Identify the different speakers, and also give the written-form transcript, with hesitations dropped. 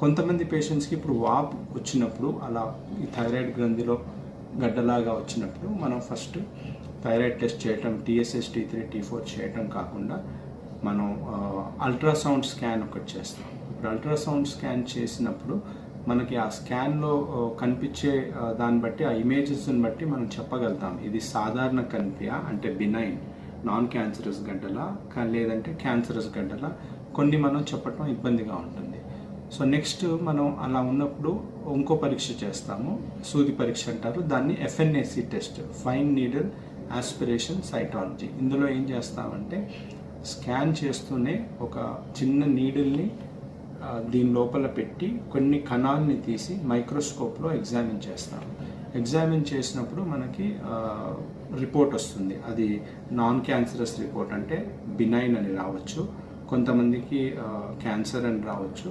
Speaker 1: కొంతమంది పేషెంట్స్కి ఇప్పుడు వాపు వచ్చినప్పుడు అలా ఈ థైరాయిడ్ గ్రంథిలో గడ్డలాగా వచ్చినప్పుడు మనం ఫస్ట్ థైరాయిడ్ టెస్ట్ చేయటం, TSH, T3, T4 చేయటం కాకుండా మనం అల్ట్రాసౌండ్ స్కాన్ ఒకటి చేస్తాం. ఇప్పుడు అల్ట్రాసౌండ్ స్కాన్ చేసినప్పుడు మనకి ఆ స్కాన్లో కనిపించే దాన్ని బట్టి, ఆ ఇమేజెస్ని బట్టి మనం చెప్పగలుగుతాం ఇది సాధారణ కణితియ అంటే బినైన్ నాన్ క్యాన్సరస్ గడ్డలా లేదంటే క్యాన్సరస్ గడ్డలా, కొన్ని మనం చెప్పటం ఇబ్బందిగా ఉంటుంది. సో నెక్స్ట్ మనం అలా ఉన్నప్పుడు ఇంకో పరీక్ష చేస్తాము, సూది పరీక్ష అంటారు దాన్ని. FNAC test, fine needle aspiration cytology. ఇందులో ఏం చేస్తామంటే స్కాన్ చేస్తూనే ఒక చిన్న నీడిల్ని దీని లోపల పెట్టి కొన్ని కణాలని తీసి మైక్రోస్కోప్లో ఎగ్జామిన్ చేస్తాం. ఎగ్జామిన్ చేసినప్పుడు మనకి రిపోర్ట్ వస్తుంది. అది నాన్ క్యాన్సరస్ రిపోర్ట్, అంటే బినైన్ అని రావచ్చు, కొంతమందికి క్యాన్సర్ అని రావచ్చు.